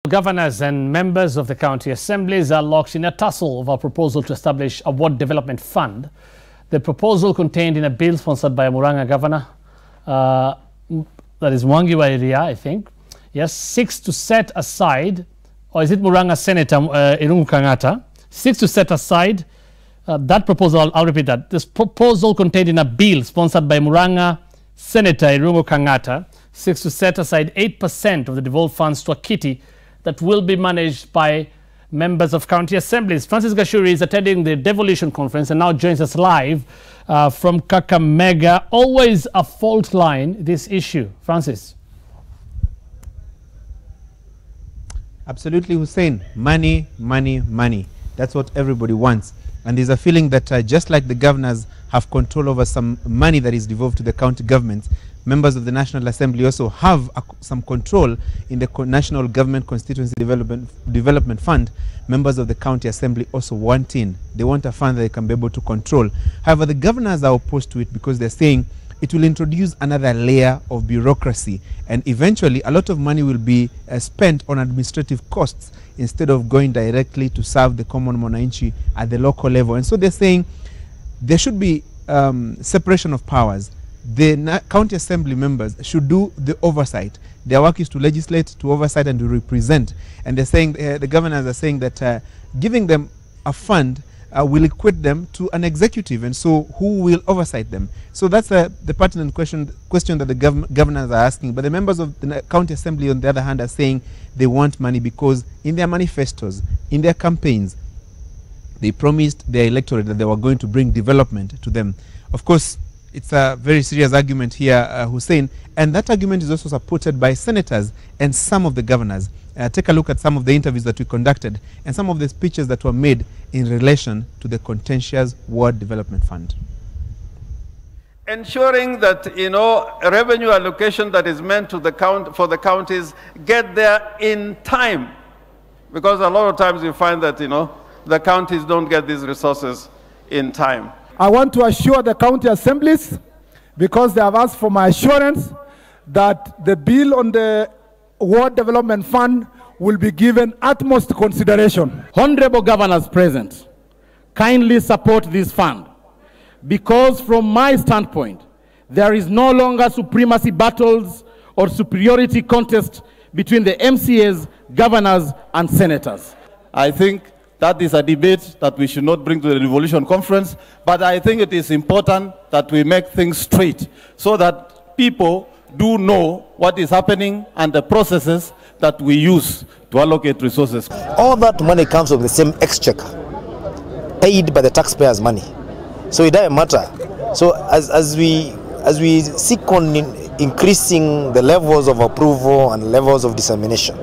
Governors and members of the county assemblies are locked in a tussle over a proposal to establish a ward development fund. The proposal contained in a bill sponsored by a Muranga governor, that is Mwangiwa area, I think, yes, seeks to set aside, or is it Muranga Senator Irungu Kangata, seeks to set aside that proposal. I'll repeat that. This proposal contained in a bill sponsored by Muranga Senator Irungu Kangata seeks to set aside 8% of the devolved funds to a kitty that will be managed by members of county assemblies. Francis Gachuri is attending the devolution conference and now joins us live from Kakamega. Always a fault line, this issue. Francis. Absolutely, Hussein. Money, money, money. That's what everybody wants. And there's a feeling that just like the governors have control over some money that is devolved to the county governments, members of the National Assembly also have some control in the National Government Constituency Development Fund. Members of the County Assembly also want in. They want a fund that they can be able to control. However, the governors are opposed to it because they're saying it will introduce another layer of bureaucracy, and eventually a lot of money will be spent on administrative costs instead of going directly to serve the common mwananchi at the local level. And so they're saying there should be separation of powers. The county assembly members should do the oversight. Their work is to legislate, to oversight, and to represent. And they're saying, the governors are saying that giving them a fund will equate them to an executive, and so who will oversight them? So that's the pertinent question that the governors are asking. But the members of the county assembly, on the other hand, are saying they want money because in their manifestos, in their campaigns, they promised their electorate that they were going to bring development to them. Of course, it's a very serious argument here, Hussein, and that argument is also supported by senators and some of the governors. Take a look at some of the interviews that we conducted and some of the speeches that were made in relation to the contentious ward development fund. Ensuring that, revenue allocation that is meant to for the counties get there in time, because a lot of times you find that, the counties don't get these resources in time. I want to assure the county assemblies, because they have asked for my assurance, that the bill on the Ward Development Fund will be given utmost consideration. Honorable governors present, kindly support this fund, because from my standpoint, there is no longer supremacy battles or superiority contest between the MCAs, governors, and senators. I think that is a debate that we should not bring to the Devolution Conference, but I think it is important that we make things straight so that people do know what is happening and the processes that we use to allocate resources. All that money comes from the same exchequer, paid by the taxpayers' money. So it doesn't matter. So as we seek on increasing the levels of approval and levels of dissemination,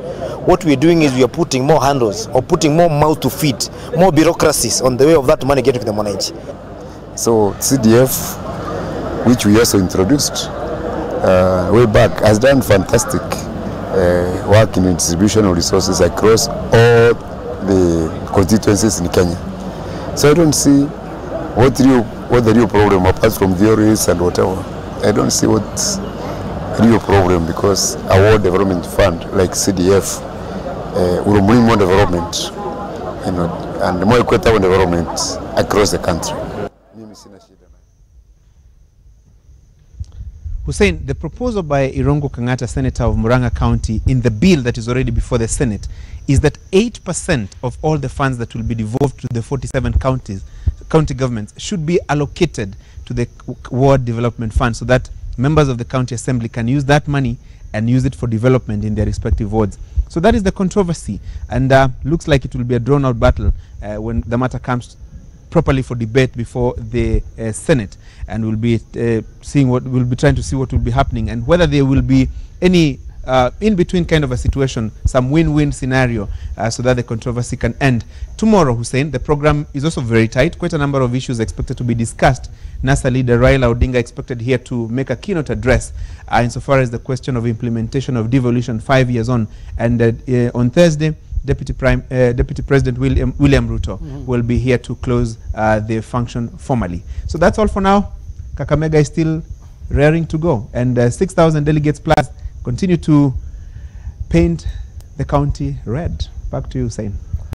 what we're doing is we are putting more handles or putting more mouth to feed, more bureaucracies on the way of that money getting to the mwananchi. So CDF, which we also introduced way back, has done fantastic work in the distribution of resources across all the constituencies in Kenya. So I don't see what the real problem, apart from theories and whatever. I don't see what's real problem, because a Ward Development Fund like CDF will bring more development, and more equitable development across the country. Hussein, the proposal by Irungu Kangata, Senator of Muranga County, in the bill that is already before the Senate, is that 8% of all the funds that will be devolved to the 47 county governments should be allocated to the Ward Development Fund, so that members of the county assembly can use that money and use it for development in their respective wards. So that is the controversy, and looks like it will be a drawn-out battle when the matter comes properly for debate before the Senate, and we'll be trying to see what will be happening and whether there will be any in-between kind of a situation, some win-win scenario, so that the controversy can end. Tomorrow, Hussein, the program is also very tight. Quite a number of issues expected to be discussed. NASA leader Raila Odinga expected here to make a keynote address insofar as the question of implementation of devolution 5 years on. And on Thursday, Deputy President William Ruto will be here to close the function formally. So that's all for now. Kakamega is still raring to go, and 6,000 delegates plus continue to paint the county red. Back to you, Hussein.